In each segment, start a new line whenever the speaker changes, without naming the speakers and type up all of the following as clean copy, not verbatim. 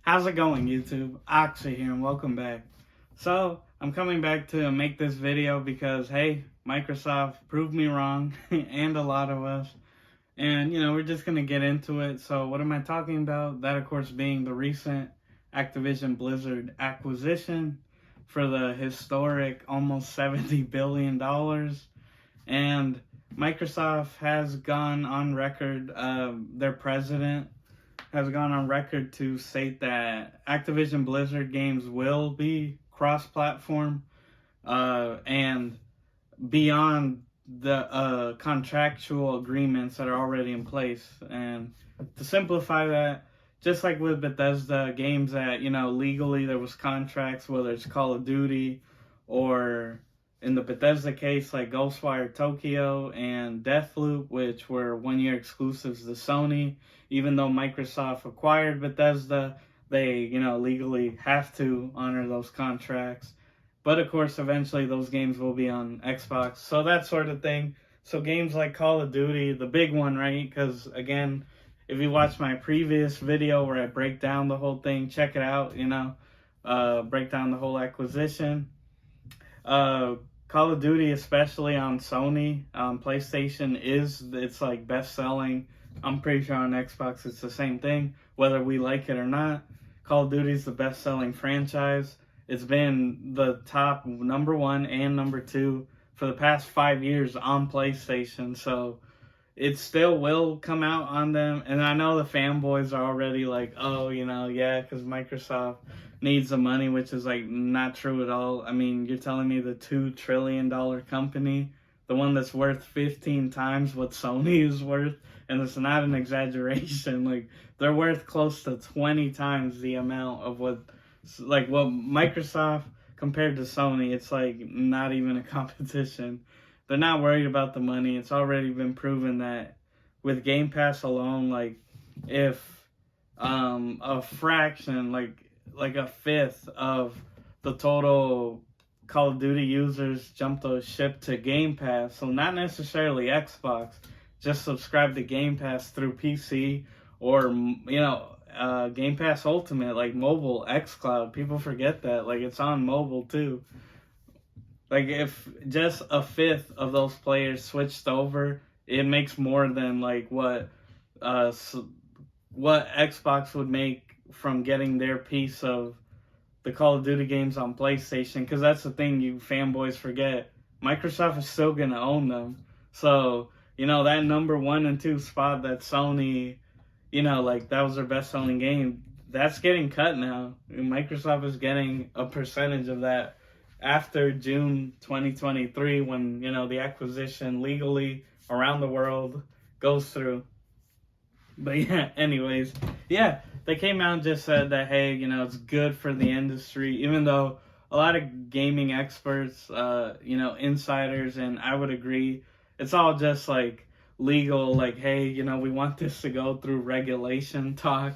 How's it going, YouTube? Oxy here, and welcome back. So, I'm coming back to make this video because, hey, Microsoft proved me wrong, and a lot of us. And, we're just going to get into it. So, what am I talking about? That, of course, being the recent Activision Blizzard acquisition for the historic almost $70 billion. And Microsoft has gone on record, their president has gone on record to state that Activision Blizzard games will be cross-platform and beyond the contractual agreements that are already in place. And to simplify that, just like with Bethesda games that, legally there was contracts, whether it's Call of Duty or in the Bethesda case, like Ghostwire Tokyo and Deathloop, which were one-year exclusives to Sony. Even though Microsoft acquired Bethesda, they, legally have to honor those contracts. But of course, eventually those games will be on Xbox. So that sort of thing. So games like Call of Duty, the big one, right? Because again, if you watch my previous video where I break down the whole thing, check it out, break down the whole acquisition. Call of Duty, especially on Sony, PlayStation, it's like best selling. I'm pretty sure on Xbox it's the same thing, whether we like it or not. Call of Duty is the best selling franchise. It's been the top number one and number two for the past 5 years on PlayStation. So it still will come out on them. And I know the fanboys are already like, oh, yeah, because Microsoft needs the money, which is like not true at all. I mean, you're telling me the $2 trillion company, the one that's worth 15 times what Sony is worth, and it's not an exaggeration. Like, they're worth close to 20 times the amount of what Microsoft compared to Sony. It's like not even a competition. They're not worried about the money. It's already been proven that with Game Pass alone, like if a fraction, like a fifth of the total Call of Duty users jump the ship to Game Pass, so not necessarily Xbox, just subscribe to Game Pass through PC or Game Pass Ultimate, like mobile xCloud. People forget that, like it's on mobile too. Like, if just a fifth of those players switched over, it makes more than like what Xbox would make from getting their piece of the Call of Duty games on PlayStation. Because that's the thing you fanboys forget. Microsoft is still gonna own them. So that number 1 and 2 spot that Sony, like that was their best selling game. That's getting cut now. Microsoft is getting a percentage of that after June 2023, when the acquisition legally around the world goes through. But yeah, anyways, yeah, they came out and just said that, hey, it's good for the industry, even though a lot of gaming experts, insiders, and I would agree, it's all just like legal, like, hey, we want this to go through regulation talk.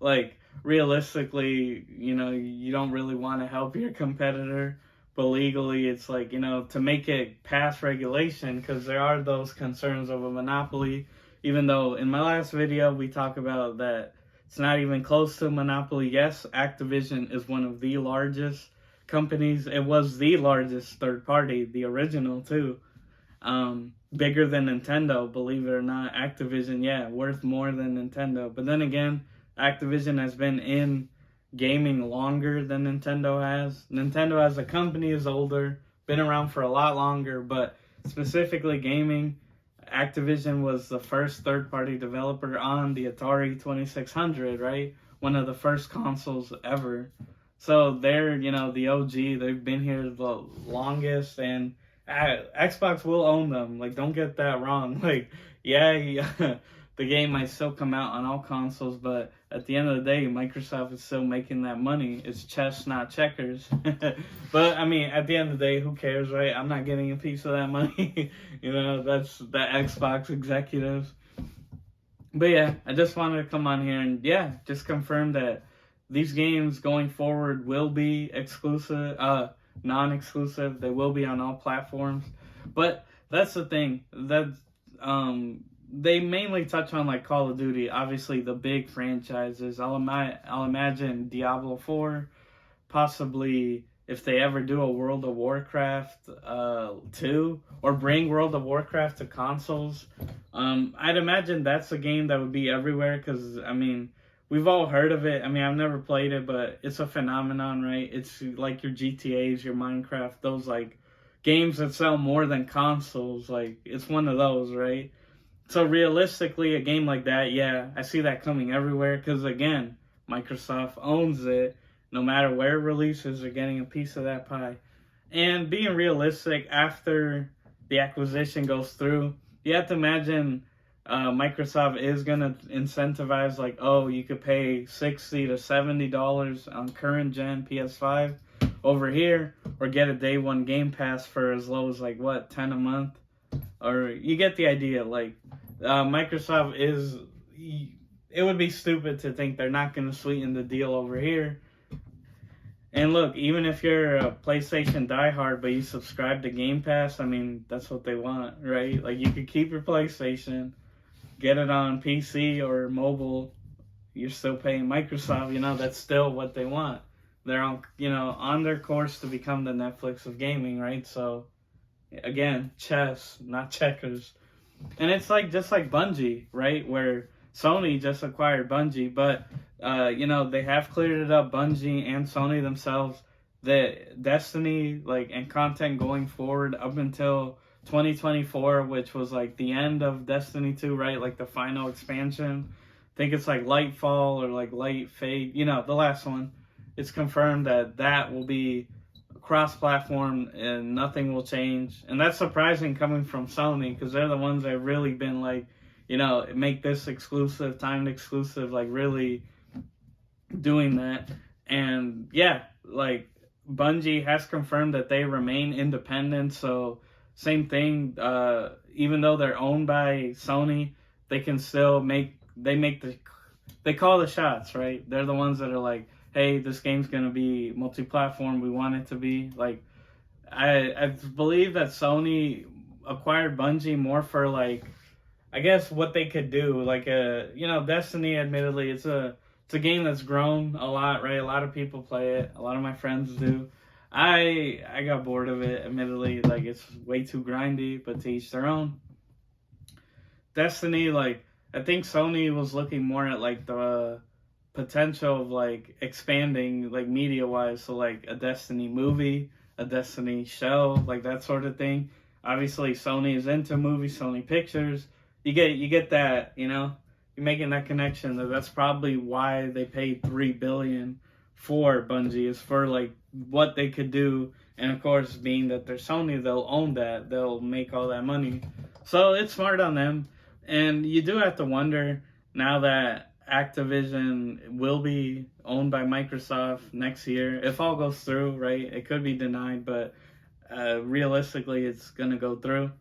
Like, realistically, you don't really want to help your competitor. But legally, it's like, to make it pass regulation, because there are those concerns of a monopoly, even though in my last video, we talk about that it's not even close to a monopoly. Yes, Activision is one of the largest companies. It was the largest third party, the original too. Bigger than Nintendo, believe it or not. Activision, yeah, worth more than Nintendo. But then again, Activision has been in gaming longer than Nintendo has. Nintendo as a company is older, been around for a lot longer, but specifically gaming, Activision was the first third-party developer on the Atari 2600, right? One of the first consoles ever. So they're, the OG. They've been here the longest, and Xbox will own them. Like, don't get that wrong. Like, yeah, the game might still come out on all consoles, but at the end of the day, Microsoft is still making that money. It's chess, not checkers. But, I mean, at the end of the day, who cares, right? I'm not getting a piece of that money. That's the Xbox executives. But, yeah, I just wanted to come on here and, yeah, just confirm that these games going forward will be exclusive, non-exclusive. They will be on all platforms. But that's the thing. That's they mainly touch on like Call of Duty, obviously the big franchises. I'll imagine Diablo 4, possibly if they ever do a World of Warcraft 2 or bring World of Warcraft to consoles. I'd imagine that's a game that would be everywhere because, I mean, we've all heard of it. I mean, I've never played it, but it's a phenomenon, right? It's like your GTAs, your Minecraft, those like games that sell more than consoles. Like, it's one of those, right? So realistically, a game like that, yeah, I see that coming everywhere because, again, Microsoft owns it. No matter where it releases, they're getting a piece of that pie. And being realistic, after the acquisition goes through, you have to imagine Microsoft is going to incentivize, like, oh, you could pay $60 to $70 on current gen PS5 over here, or get a day one Game Pass for as low as, like, what, 10 a month? Or you get the idea. Like, Microsoft is, it would be stupid to think they're not going to sweeten the deal over here. And look, even if you're a PlayStation diehard, but you subscribe to Game Pass, I mean, that's what they want, right? Like, you could keep your PlayStation, get it on PC or mobile, you're still paying Microsoft, you know, that's still what they want. They're on, you know, on their course to become the Netflix of gaming, right? So, again, chess, not checkers. And it's like, just like Bungie, right? Where Sony just acquired Bungie, but you know, they have cleared it up, Bungie and Sony themselves, that Destiny, like, and content going forward up until 2024, which was like the end of Destiny 2, right? Like the final expansion. I think it's like Lightfall or like Light Fade, you know, the last one. It's confirmed that that will be cross-platform and nothing will change. And that's surprising coming from Sony because they're the ones that have really been like, you know, make this exclusive, timed exclusive, like really doing that. And yeah, like Bungie has confirmed that they remain independent. So same thing, even though they're owned by Sony, they can still they call the shots, right? They're the ones that are like, hey, this game's going to be multi-platform. We want it to be. Like, I believe that Sony acquired Bungie more for, like, I guess what they could do. Like, you know, Destiny, admittedly, it's a game that's grown a lot, right? A lot of people play it. A lot of my friends do. I got bored of it, admittedly. Like, it's way too grindy, but to each their own. Destiny, like, I think Sony was looking more at, like, the potential of like expanding like media wise, so like a Destiny movie, a Destiny show, like that sort of thing. Obviously Sony is into movies, Sony Pictures. You get that, you know, you're making that connection. That's probably why they paid $3 billion for Bungie, is for like what they could do. And of course, being that they're Sony, they'll own that, they'll make all that money, so it's smart on them. And you do have to wonder, now that Activision will be owned by Microsoft next year, if all goes through, right? It could be denied, but realistically, it's going to go through.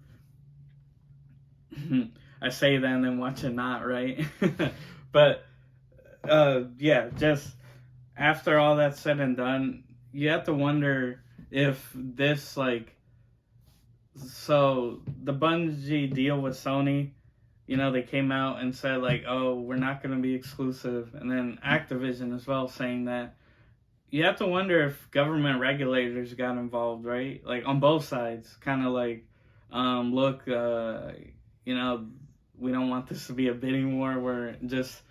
I say that and then watch it not, right? But, yeah, just after all that's said and done, you have to wonder if this, like, so the Bungie deal with Sony, you know, they came out and said, like, oh, we're not going to be exclusive. And then Activision as well saying that. You have to wonder if government regulators got involved, right? Like, on both sides. Kind of like, look, you know, we don't want this to be a bidding war where just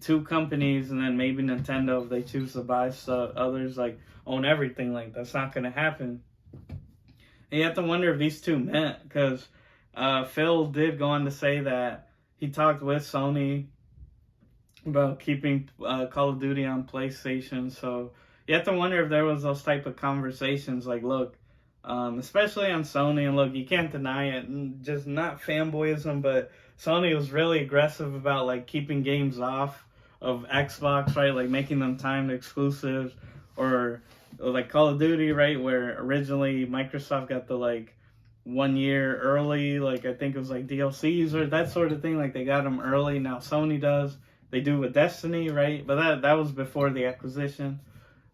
two companies and then maybe Nintendo, if they choose to buy stuff, others, like, own everything. Like, that's not going to happen. And you have to wonder if these two met, because Phil did go on to say that he talked with Sony about keeping Call of Duty on PlayStation. So you have to wonder if there was those type of conversations. Like, look, especially on Sony, and look, you can't deny it, and just not fanboyism, but Sony was really aggressive about like keeping games off of Xbox, right? Like making them timed exclusives, or like Call of Duty, right? Where originally Microsoft got the like 1 year early, like I think it was like DLCs or that sort of thing. Like they got them early. Now Sony does. They do with Destiny, right? But that was before the acquisition.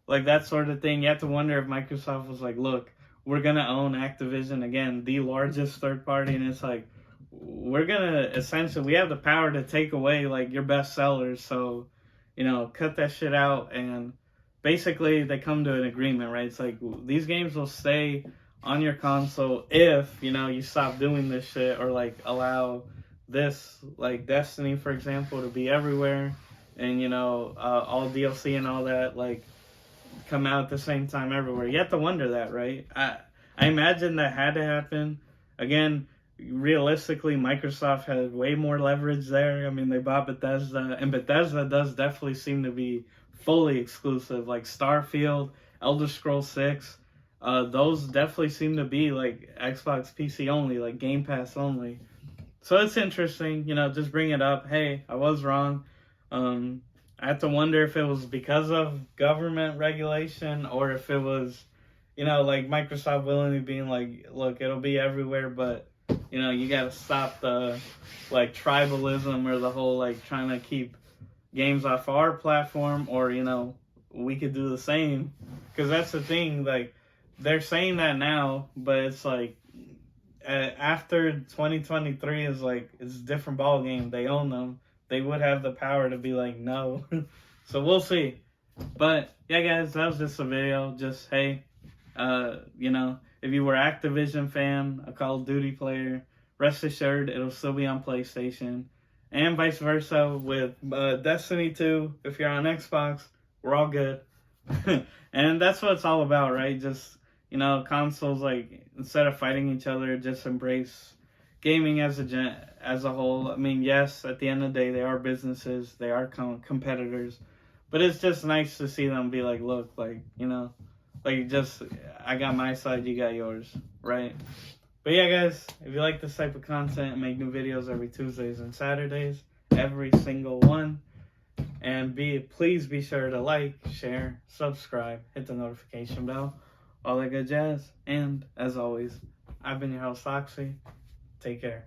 Like that sort of thing. You have to wonder if Microsoft was like, look, we're going to own Activision again, the largest third party. And it's like, we're gonna essentially, we have the power to take away like your best sellers. So, you know, cut that shit out. And basically they come to an agreement, right? It's like these games will stay on your console if, you know, you stop doing this shit, or like allow this, like Destiny, for example, to be everywhere, and, you know, all DLC and all that, like, come out at the same time everywhere. You have to wonder that, right? I imagine that had to happen. Again, realistically, Microsoft had way more leverage there. I mean, they bought Bethesda, and Bethesda does definitely seem to be fully exclusive. Like Starfield, Elder Scrolls 6, those definitely seem to be like Xbox PC only, like Game Pass only. So it's interesting, you know, just bring it up. Hey, I was wrong. I have to wonder if it was because of government regulation, or if it was, you know, like Microsoft willingly being like, look, it'll be everywhere, but, you know, you got to stop the, like, tribalism, or the whole, like, trying to keep games off our platform, or, you know, we could do the same. Because that's the thing, like, they're saying that now, but it's like, after 2023 is like, it's a different ball game. They own them. They would have the power to be like, no. So we'll see. But yeah, guys, that was just a video. Just, hey, you know, if you were Activision fan, a Call of Duty player, rest assured it'll still be on PlayStation, and vice versa with Destiny 2. If you're on Xbox, we're all good. And that's what it's all about, right? Just, you know, consoles, like, instead of fighting each other, just embrace gaming as a whole. I mean, yes, at the end of the day, they are businesses, they are competitors, but it's just nice to see them be like, look, like, you know, like, just, I got my side, you got yours, right? But yeah, guys, if you like this type of content, I make new videos every Tuesdays and Saturdays, every single one. And please be sure to like, share, subscribe, hit the notification bell, all that good jazz. And as always, I've been your host, Oxy. Take care.